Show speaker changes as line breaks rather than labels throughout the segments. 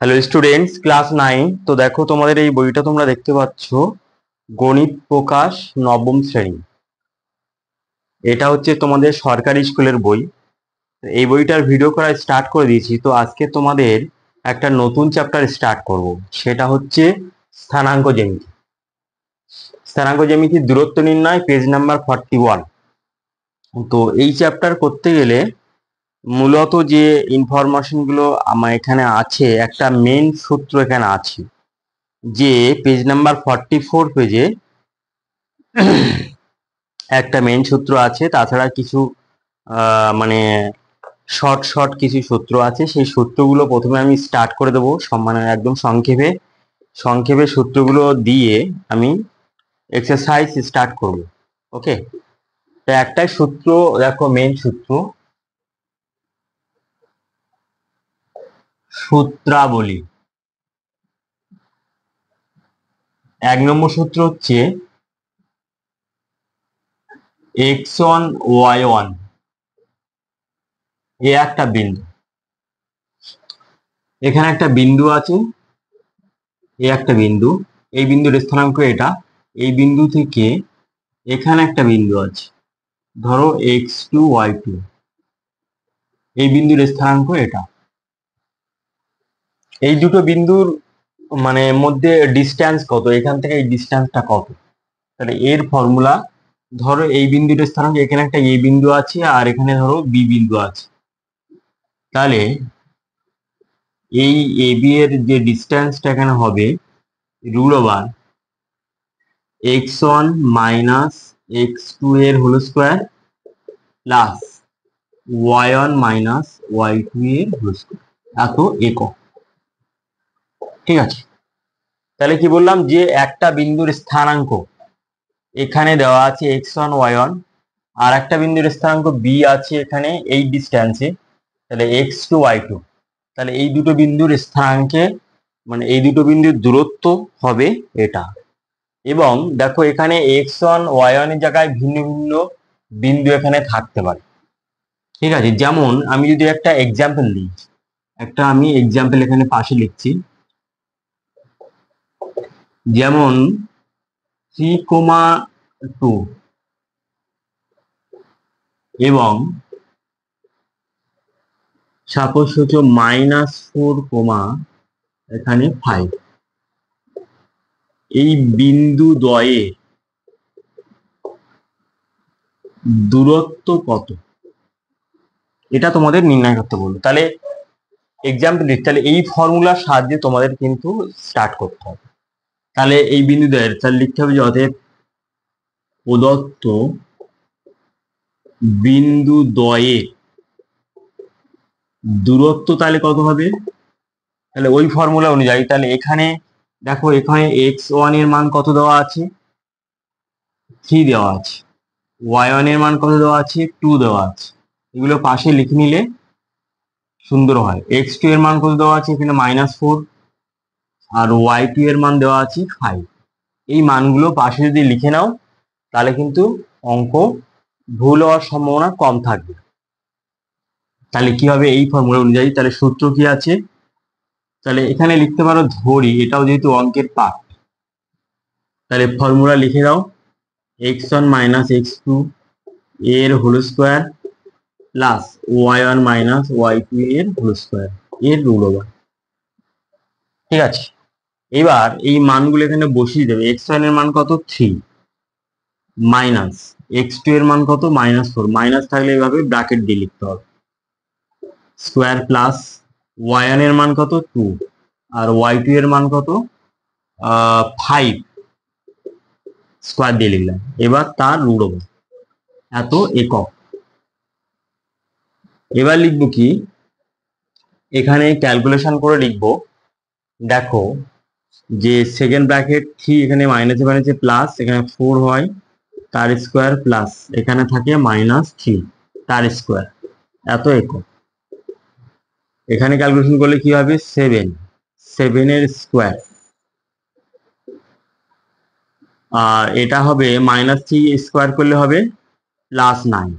Hello students, class 9। তো দেখো, তোমাদের এই বইটা তোমরা দেখতে পাচ্ছ, গণিত প্রকাশ নবম শ্রেণী। এটা হচ্ছে তোমাদের সরকারি স্কুলের বই। এই বইটার ভিডিও করা স্টার্ট করে দিয়েছি। তো আজকে তোমাদের একটা নতুন চ্যাপ্টার স্টার্ট করব, সেটা হচ্ছে স্থানাঙ্ক জ্যামিতি। স্থানাঙ্ক জ্যামিতির দূরত্ব নির্ণয়, পেজ নাম্বার 41। তো এই চ্যাপ্টার করতে গেলে মূলত যে ইনফরমেশন গুলো আমার এখানে আছে, একটা মেন সূত্র এখানে আছে, যে পেজ নাম্বার 44 পেজে একটা মেন সূত্র আছে। তাছাড়া কিছু মানে শর্ট শর্ট কিছু সূত্র আছে। সেই সূত্রগুলো প্রথমে আমি স্টার্ট করে দেবো, মানে একদম সংক্ষেপে সংক্ষেপে সূত্রগুলো দিয়ে আমি এক্সারসাইজ স্টার্ট করব। ওকে, তো একটাই সূত্র দেখো, মেন সূত্র, সূত্রাবলী। 1 নম্বর সূত্র হচ্ছে x1 y1, এ একটা বিন্দু, এখানে একটা বিন্দু আছে, এ একটা বিন্দু, এই বিন্দুর স্থানাঙ্ক এটা। এই বিন্দু থেকে এখানে একটা বিন্দু আছে, ধরো x2 y2, এই বিন্দুর স্থানাঙ্ক এটা। এই দুটো বিন্দুর মানে মধ্যে ডিস্টেন্স কত, এখান থেকে এই ডিস্টেন্সটা কত? তাহলে এর ফর্মুলা, ধরো এই বিন্দুর স্থানাঙ্ক, এখানে একটা এ বিন্দু আছে আর এখানে ধরো বি বিন্দু আছে। তাহলে এই এ বি এর যে ডিস্টেন্সটা এখানে হবে root over x1 minus x2 এর whole square plus y1 minus y2 এর হোল স্কোয়ার, এত একক। ঠিক আছে, তাহলে কি বললাম, যে একটা বিন্দুর স্থানাঙ্ক এখানে দেওয়া আছে x1 y1, আর একটা বিন্দুর স্থানাঙ্ক বি আছে এখানে এই ডিস্টেন্সে, তাহলে x2 y2। তাহলে এই দুটো বিন্দুর স্থানাঙ্কে মানে এই দুটো বিন্দুর দূরত্ব হবে এটা। এবং দেখো, এখানে x1 y1 এর জায়গায় ভিন্ন ভিন্ন বিন্দু এখানে থাকতে পারে। ঠিক আছে, যেমন আমি যদি একটা এক্সাম্পল দিই, আমি এক্সাম্পল এখানে পাশে লিখছি, যেমন 3,2 এবং সাপোজ হচ্ছে -4, এখানে 5। এই বিন্দু দ্বয়ে দূরত্ব কত, এটা তোমাদের নির্ণয় করতে বলবো। তাহলে এক্সাম্পল দিচ্ছি, তাহলে এই ফর্মুলার সাহায্যে তোমাদের কিন্তু স্টার্ট করতে হবে। তাহলে এই বিন্দু দ্বয়ের তাহলে লিখতে হবে যে অতএব প্রদত্ত বিন্দু দ্বয়ে দূরত্ব তাহলে কত হবে। তাহলে ওই ফর্মুলা অনুযায়ী, তাহলে এখানে দেখো, এখানে x1 এর মান কত দেওয়া আছে, 3 দেওয়া আছে, y1 এর মান কত দেওয়া আছে, 2 দেওয়া আছে। এগুলো পাশে লিখে নিলে সুন্দর হয়। x2 এর মান কত দেওয়া আছে, এখানে -4, আর y2 এর মান দেওয়া আছে 5। এই মানগুলো পাশে যদি লিখে নাও, তাহলে কিন্তু অঙ্ক ভুল হওয়ার সম্ভাবনা কম থাকবে। তাহলে কি হবে, এই ফর্মুলা অনুযায়ী তাহলে সূত্র কি আছে, তাহলে এখানে লিখতে পারো ধরি, এটাও যেহেতু অঙ্কের পার্ট, তাহলে ফর্মুলা লিখে দাও, x1 মাইনাস x2 এর whole square plus y1 minus y2 এর হোল স্কোয়ার এর রুট ওভার। ঠিক আছে, এবার এই মানগুলো এখানে বসিয়ে দেবে। x1 এর মান কত, 3, মাইনাস x2 এর মান কত, -4, মাইনাস থাকলে এইভাবে ব্র্যাকেট দিয়ে লিখতে হবে, স্কোয়ার প্লাস y1 এর মান কত, 2, আর y2 এর মান কত, 5, স্কোয়ার দিয়ে লিখলাম। এবার তার রুট ওভার, এত একক। এবার লিখবো কি, এখানে ক্যালকুলেশন করে লিখবো। দেখো যে সেকেন্ড ব্র্যাকেট 3, এখানে মাইনাসে মাইনাসে প্লাস, এখানে 4 হয় তার স্কোয়ার প্লাস এখানে থাকে -3 তার স্কোয়ার, এত একক। এখানে ক্যালকুলেশন করলে কি হবে, 7 এর স্কোয়ার, আর এটা হবে -3 স্কোয়ার করলে হবে +9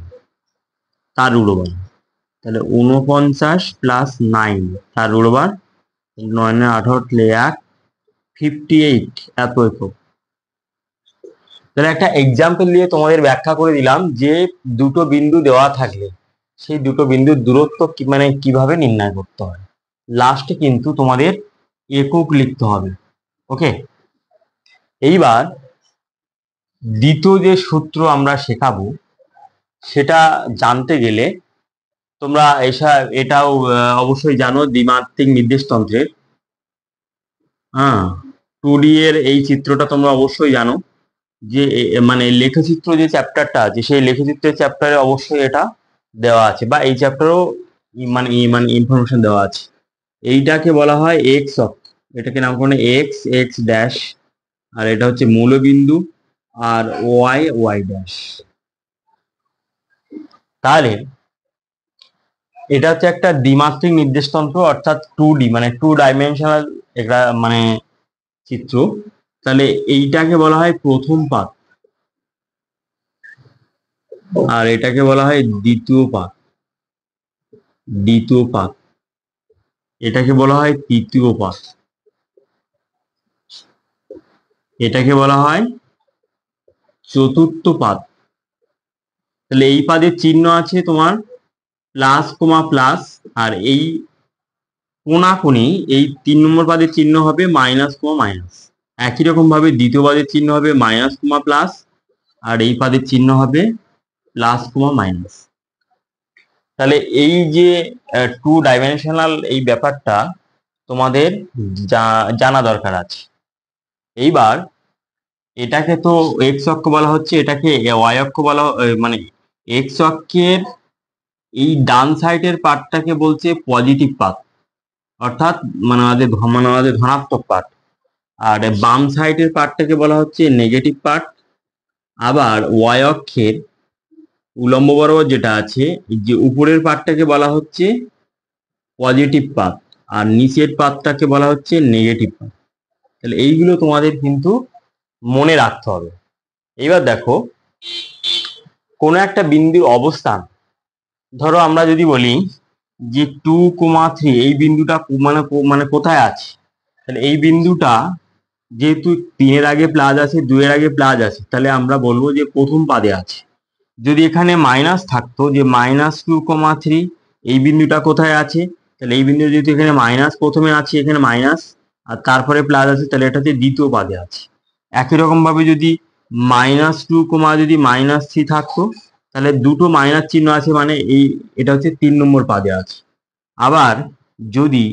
তার রুট ওভার। তাহলে 49 + 9 তার রুট ওভার, 9 1 58 এত একক। তাহলে একটা এক্সাম্পল দিয়ে তোমাদের ব্যাখ্যা করে দিলাম যে দুটো বিন্দু দেওয়া থাকলে সেই দুটো বিন্দুর দূরত্ব মানে কিভাবে নির্ণয় করতে হয়। লাস্টে কিন্তু তোমাদের একক লিখতে হবে। ওকে, এইবার দ্বিতীয় যে সূত্র আমরা শেখাবো সেটা জানতে গেলে তোমরা এটাও অবশ্যই জানো দ্বিমাত্রিক নির্দেশতন্ত্রের। হ্যাঁ, 2D এর এই চিত্রটা তোমরা অবশ্যই জানো যে মানে লেখচিত্র যে চ্যাপ্টারটা আছে সেই লেখচিত্রের চ্যাপ্টারে অবশ্যই এটা দেওয়া আছে, বা এই চ্যাপ্টারও মানে মানে ইনফরমেশন দেওয়া আছে। এইটাকে বলা হয় এক্স অক্ষ, এটাকে নাম করে এক্স এক্স ড্যাশ, আর এটা হচ্ছে মূলবিন্দু, আর ওয়াই ওয়াই ড্যাশ। তাহলে এটা হচ্ছে একটা দ্বিমাত্রিক নির্দেশতন্ত্র, অর্থাৎ 2D মানে 2 ডাইমেনশনাল একটা মানে চিত্র। তাহলে এইটাকে বলা হয় প্রথম পাত, আর এটাকে বলা হয় দ্বিতীয় পাত, দ্বিতীয় পাত। এটাকে বলা হয় তৃতীয় পাত, এটাকে বলা হয় চতুর্থ পাত। তাহলে এই পাদের চিহ্ন আছে তোমার প্লাস কোমা প্লাস, আর এই কোনাকুনি এই 3 নম্বর পাদের চিহ্ন হবে মাইনাস কোমা মাইনাস। একই রকম ভাবে দ্বিতীয় পাদের চিহ্ন হবে মাইনাস কোমা প্লাস, আর এই পাদের চিহ্ন হবে প্লাস কোমা মাইনাস। তাহলে এই যে 2 ডাইমেনশনাল এই ব্যাপারটা তোমাদের জানা দরকার আছে। এইবার এটাকে তো এক্স অক্ষ বলা হচ্ছে, এটাকে ওয়াই অক্ষ বলা মানে এক্স অক্ষের এই ডান সাইডের পার্টটাকে বলছে পজিটিভ পার্ট, অর্থাৎ মানে আমাদের ধনাত্মক পার্ট, আর বাম সাইডের পার্টটাকে বলা হচ্ছে নেগেটিভ পার্ট। আবার ওয়াই অক্ষের উলম্ব বরাবর যেটা আছে যে উপরের পার্টটাকে বলা হচ্ছে পজিটিভ পার্ট, আর নিচের পার্টটাকে বলা হচ্ছে নেগেটিভ পার্ট। তাহলে এইগুলো তোমাদের কিন্তু মনে রাখতে হবে। এইবার দেখো কোনো একটা বিন্দুর অবস্থান, ধরো আমরা যদি বলি যে 2,3 এই বিন্দুটা মানে মানে কোথায় আছে, তাহলে এই বিন্দুটা যেহেতু 3-এর আগে প্লাস আছে 2-এর আগে প্লাস আছে, তাহলে আমরা বলবো যে প্রথম পাদে আছে। যদি এখানে মাইনাস থাকতো যে -2,3 এই বিন্দুটা কোথায় আছে, তাহলে এই বিন্দু যেহেতু এখানে মাইনাস প্রথমে আছে, এখানে মাইনাস আর তারপরে প্লাস আছে, তাহলে এটা হচ্ছে দ্বিতীয় পাদে আছে। একই রকম ভাবে যদি -2, যদি -3 থাকতো, তাহলে দুটো মাইনাস চিহ্ন আছে মানে এটা হচ্ছে 3 নম্বর পাদে আছে। আবার যদি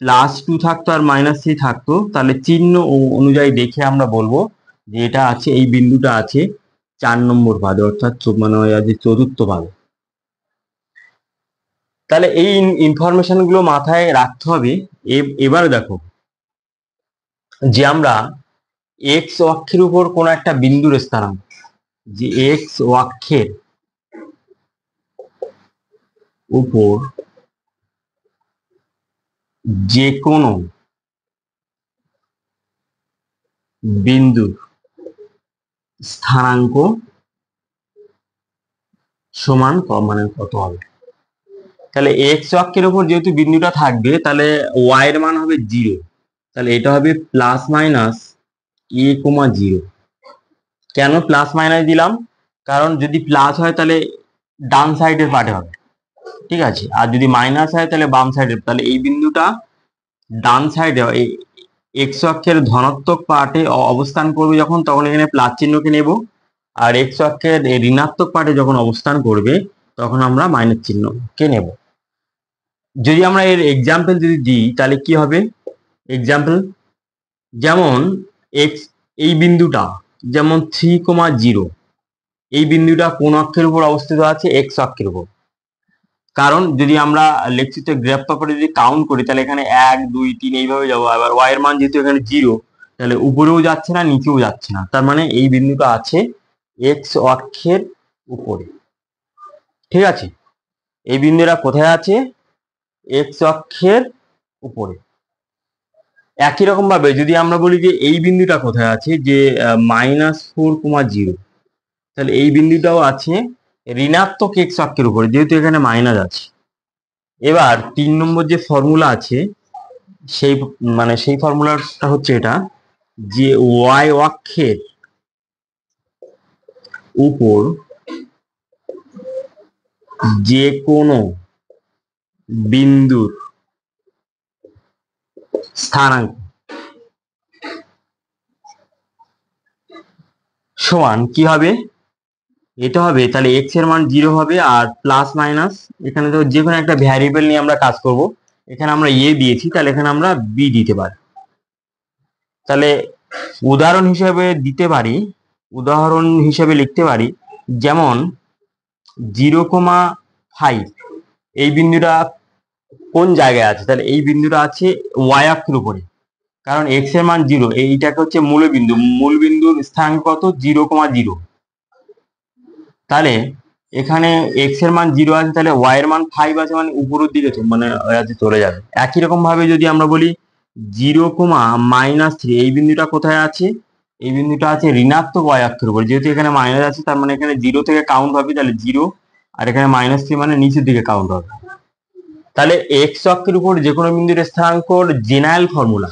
+2 থাকতো আর -3 থাকতো, তাহলে চিহ্ন অনুযায়ী দেখে আমরা বলবো যে এটা আছে, এই বিন্দুটা আছে 4 নম্বর পাদে, অর্থাৎ মানে আছে চতুর্থ পাদে। তাহলে এই ইনফরমেশন গুলো মাথায় রাখতে হবে। এবার দেখো যে আমরা এক্স অক্ষের উপর কোন একটা বিন্দুর স্থানাঙ্ক, যে এক্স অক্ষের উপর যে কোনো বিন্দুর স্থানাঙ্ক সমান মানে কত হবে। তাহলে এক্স অক্ষের উপর যেহেতু বিন্দুটা থাকবে, তাহলে ওয়াই এর মান হবে 0। তাহলে এটা হবে +-a,0। কেন প্লাস মাইনাস দিলাম, কারণ যদি প্লাস হয় তাহলে ডান সাইডের পার্টে হবে, ঠিক আছে, আর যদি মাইনাস হয় তাহলে বাম সাইডের। তাহলে এই বিন্দুটা ডান সাইডে এক্স অক্ষের ধনাত্মক পার্টে অবস্থান করবে যখন, তখন এখানে প্লাস চিহ্নকে নেব, আর এক্স অক্ষের ঋণাত্মক পার্টে যখন অবস্থান করবে তখন আমরা মাইনাস চিহ্নকে নেব। যদি আমরা এর এক্সাম্পল যদি দিই তাহলে কি হবে, এক্সাম্পল যেমন এক্স এই বিন্দুটা যেমন 3,0, এই বিন্দুটা কোন অক্ষের উপর অবস্থিত আছে, এক্স অক্ষের উপর। কারণ যদি আমরা লেখচিত্রের গ্রাফ পেপারে যদি কাউন্ট করি তাহলে এখানে 1 2 3 এইভাবে যাবো। আবার ওয়াই এর মান যেহেতু এখানে 0, তাহলে উপরেও যাচ্ছে না নিচেও যাচ্ছে না, তার মানে এই বিন্দুটা আছে এক্স অক্ষের উপরে। ঠিক আছে, এই বিন্দুটা কোথায় আছে, এক্স অক্ষের উপরে। একই রকম ভাবে যদি আমরা বলি যে এই বিন্দুটা কোথায় আছে, যে -4,0, তাহলে এই বিন্দুটাও আছে ঋণাত্মক এক্স অক্ষের উপরে, যেহেতু এখানে মাইনাস আছে। এবার 3 নম্বর যে ফর্মুলা আছে সেই সেই ফর্মুলাটা হচ্ছে এটা, যে ওয়াই অক্ষের উপর যে কোনো বিন্দুর স্থানাঙ্ক সমান কি হবে, এটা হবে তাহলে এক্স এর মান 0 হবে, আর প্লাস মাইনাস এখানে তো যে কোনো একটা ভ্যারিয়েবল নিয়ে আমরা কাজ করব। এখানে আমরা এ দিয়েছি, তাহলে এখানে আমরা বি দিতে পারি। তাহলে উদাহরণ হিসেবে দিতে পারি, উদাহরণ হিসেবে লিখতে পারি, যেমন 0,5 এই বিন্দুটা কোন জায়গায় আছে, তাহলে এই বিন্দুটা আছে ওয়াই অক্ষের উপরে, কারণ এক্স এর মান 0, এইটাকে হচ্ছে মূলবিন্দু, মূলবিন্দুর স্থানাঙ্ক কত 0,0। তাহলে এখানে এক্স এর মান 0 আছে, তাহলে ওয়াই এর মান 5 আছে, মানে উপরের দিকে চলে যাবে। একই রকম ভাবে যদি আমরা বলি 0,-3 এই বিন্দুটা কোথায় আছে, এই বিন্দুটা আছে ঋণাত্মক ওয়াই অক্ষের উপর, যেহেতু এখানে মাইনাস আছে তার মানে এখানে 0 থেকে কাউন্ট হবে, তাহলে 0, আর এখানে -3 মানে নিচের দিকে কাউন্ট হবে। তাহলে এক্স অক্ষের উপর যে কোনো বিন্দুর স্থানাঙ্কর জেনারেল ফর্মুলা,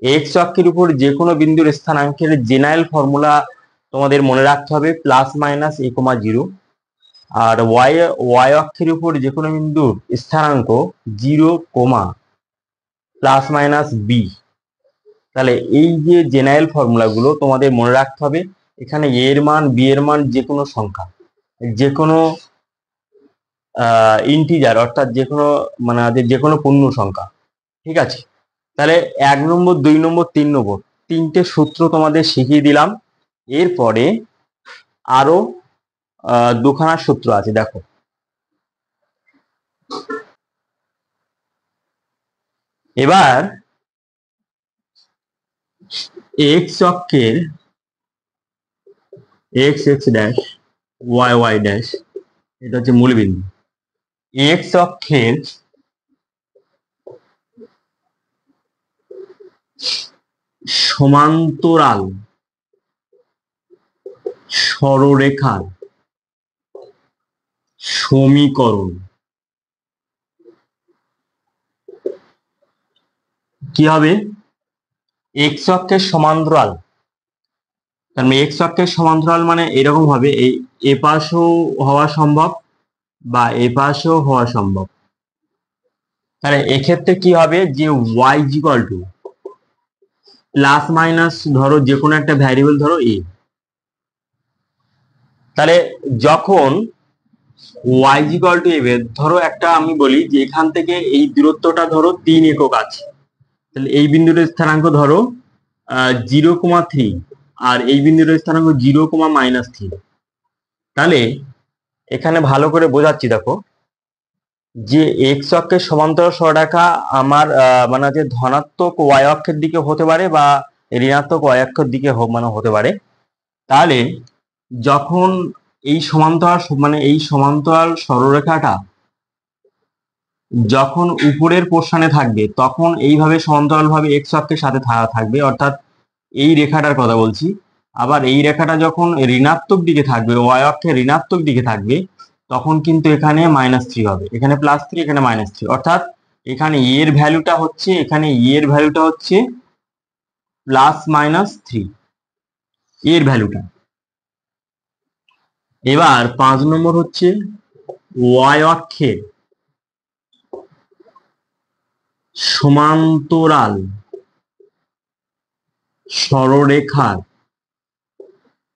এক্স অক্ষের উপর যে কোনো বিন্দুর স্থানাঙ্কের জেনারেল ফর্মুলা তোমাদের মনে রাখতে হবে +-a,0। আর ওয়াই অক্ষের উপর যে কোনো বিন্দুর স্থানাঙ্ক 0, +-b। তাহলে এই যে জেনারেল ফর্মুলাগুলো তোমাদের মনে রাখতে হবে। এখানে এ এর মান, বি এর মান যে কোনো সংখ্যা, যে কোনো ইন্টিজার, অর্থাৎ যে কোনো যে কোনো পূর্ণ সংখ্যা, ঠিক আছে। তাহলে 1 নম্বর, 2 নম্বর, 3 নম্বর তিনটে সূত্র তোমাদের শিখিয়ে দিলাম। এরপরে আরো দুখানা সূত্র আছে, দেখো। এবার এক্স অক্ষের x x dash y y dash, এটা হচ্ছে মূলবিন্দু। এক্স অক্ষের সমান্তরাল সরলরেখার সমীকরণ কি হবে, এক্স অক্ষের সমান্তরাল, তার মানে এক্স অক্ষের সমান্তরাল মানে এরকম হবে, এই এপাশেও হওয়া সম্ভব বা এপাশেও হওয়া সম্ভব। তাহলে এক্ষেত্রে কি হবে, যে y equal to plus minus, ধরো যে কোনো একটা ভ্যারিয়েবল, ধরো এ। তাহলে যখন ওয়াই ইকুয়াল টু এ, ধরো একটা আমি বলি যে এখান থেকে এই দূরত্বটা ধরো 3 একক আছে, তাহলে এই বিন্দুটার স্থানাঙ্ক ধরো 0,3, আর এই বিন্দুটার স্থানাঙ্ক 0,-3। তাহলে এখানে ভালো করে বোঝাচ্ছি, দেখো, যে এক্স অক্ষের সমান্তরাল সরলরেখা আমার যে ধনাত্মক ওয়াই অক্ষের দিকে হতে পারে বা ঋণাত্মক ওয়াই অক্ষের দিকে হতে পারে। তাহলে যখন এই সমান্তরাল এই সমান্তরাল সরলরেখাটা যখন উপরের পোর্শনে থাকবে, তখন এইভাবে সমান্তরাল ভাবে এক্স অক্ষের সাথে থাকবে, অর্থাৎ এই রেখাটার কথা বলছি। আবার এই রেখাটা যখন ঋণাত্মক দিকে থাকবে, ওয়াই অক্ষের ঋণাত্মক দিকে থাকবে, তখন কিন্তু এখানে -3 হবে, এখানে +3, এখানে -3, অর্থাৎ এখানে এর ভ্যালুটা হচ্ছে, এখানে এর ভ্যালুটা হচ্ছে +-3 এর ভ্যালুটা। এবার 5 নম্বর হচ্ছে ওয়াই অক্ষের সমান্তরাল সরলরেখার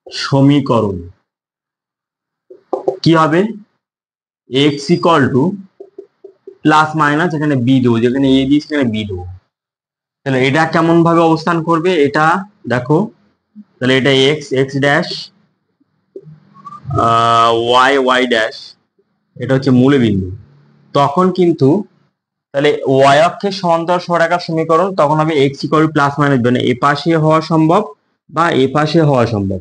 সমীকরণ কি হবে, x equal to plus minus, এখানে বি দেবো, যেখানে এ দিয়েছি এখানে বি দেবো। তাহলে এটা কেমন ভাবে অবস্থান করবে, এটা দেখো, তাহলে এটা x x dash y y dash, এটা হচ্ছে মূলবিন্দু। তখন কিন্তু তাহলে ওয়াই অক্ষের সমান্তরাল সরলরেখার সমীকরণ তখন হবে x equal to plus minus, মানে এ পাশে হওয়া সম্ভব বা এ পাশে হওয়া সম্ভব,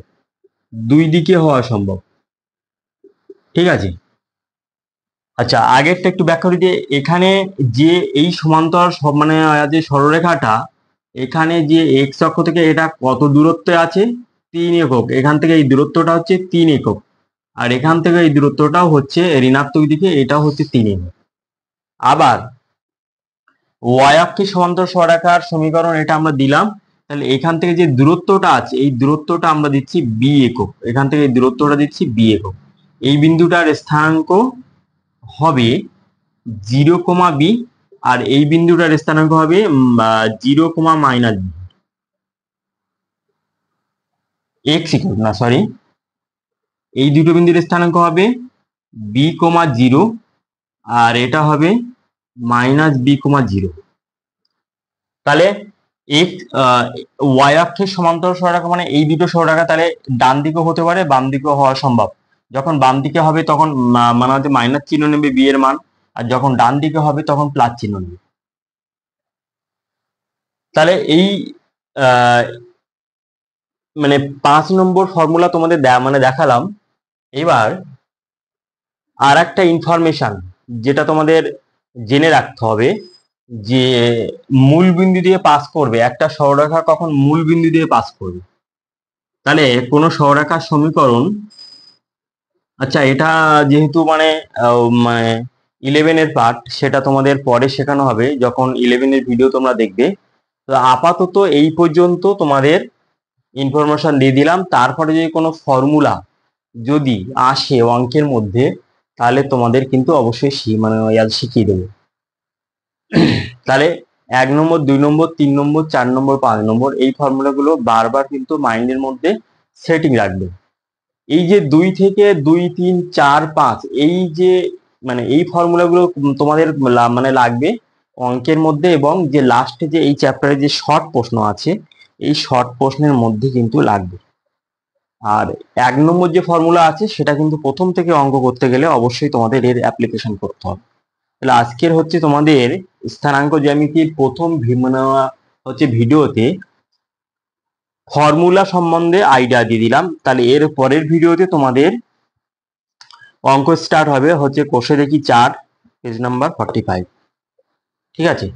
দুই দিকে হওয়া সম্ভব, ঠিক আছে। আচ্ছা, আগেরটা একটু ব্যাখ্যা দিতে, এখানে যে এই সমান্তরাল যে সরলরেখাটা, এখানে যে এক্স অক্ষ থেকে এটা কত দূরত্বে আছে, 3 একক, এখান থেকে এই দূরত্বটা হচ্ছে 3 একক, আর এখান থেকে এই দূরত্বটাও হচ্ছে ঋণাত্মক দিকে, এটা হচ্ছে 3 একক। আবার ওয়াই অক্ষে সমান্তর সরলরেখার সমীকরণ এটা আমরা দিলাম। তাহলে এখান থেকে যে দূরত্বটা আছে এই দূরত্বটা আমরা দিচ্ছি বি একক, এখান থেকে এই দূরত্বটা দিচ্ছি বি একক। এই বিন্দুটার স্থানাঙ্ক হবে 0, বি, আর এই বিন্দুটার স্থানাঙ্ক হবে 0, -বি। এক্স ইকুয়াল না সরি, এই দুটো বিন্দুর স্থানাঙ্ক হবে বি, 0, আর এটা হবে -b, 0। তাহলে এক্স ওয়াই অক্ষের সমান্তরাল সরলরেখা মানে এই দুটো সরলরেখা, তাহলে ডান দিকেও হতে পারে বাম দিকেও হওয়া সম্ভব। যখন বাম দিকে হবে তখন মানে হচ্ছে মাইনাস চিহ্ন নেবে বি এর মান, আর যখন ডান দিকে হবে তখন প্লাস চিহ্ন নেবে। তাহলে এই মানে 5 নম্বর ফর্মুলা তোমাদের মানে দেখালাম। এবার আর একটা ইনফরমেশন যেটা তোমাদের জেনে রাখতে হবে, যে মূল বিন্দু দিয়ে পাস করবে, একটা সরলরেখা কখন মূল বিন্দু দিয়ে পাস করবে। তাহলে কোনো সরলরেখার সমীকরণ, আচ্ছা এটা যেহেতু মানে 11-এর পার্ট, সেটা তোমাদের পরে শেখানো হবে যখন 11-এর ভিডিও তোমরা দেখবে। তো আপাতত এই পর্যন্ত তোমাদের ইনফরমেশন দিয়ে দিলাম। তারপরে যদি কোনো ফর্মুলা যদি আসে অঙ্কের মধ্যে, তাহলে তোমাদের কিন্তু অবশ্যই মানে শিখিয়ে দেবো। তাহলে 1 নম্বর, 2 নম্বর, 3 নম্বর, 4 নম্বর, 5 নম্বর এই ফর্মুলাগুলো বারবার কিন্তু মাইন্ডের মধ্যে সেটিং রাখবে। এই যে 2 থেকে 2, 3, 4, 5 এই যে মানে এই ফর্মুলাগুলো তোমাদের মানে লাগবে অঙ্কের মধ্যে, এবং যে লাস্টে যে এই চ্যাপ্টারে যে শর্ট প্রশ্ন আছে এই শর্ট প্রশ্নের মধ্যে কিন্তু লাগবে। আর 1 নম্বর যে ফর্মুলা আছে সেটা কিন্তু প্রথম থেকে অঙ্ক করতে গেলে অবশ্যই তোমাদের এর অ্যাপ্লিকেশন করতে হবে। তাহলে আজকের হচ্ছে তোমাদের স্থানাঙ্ক জ্যামিতির প্রথম হচ্ছে ভিডিওতে ফর্মুলা সম্বন্ধে আইডিয়া দিয়ে দিলাম। তাহলে এর পরের ভিডিওতে তোমাদের অঙ্ক স্টার্ট হবে হচ্ছে কোষে দেখি 4, পেজ নাম্বার 45। ঠিক আছে।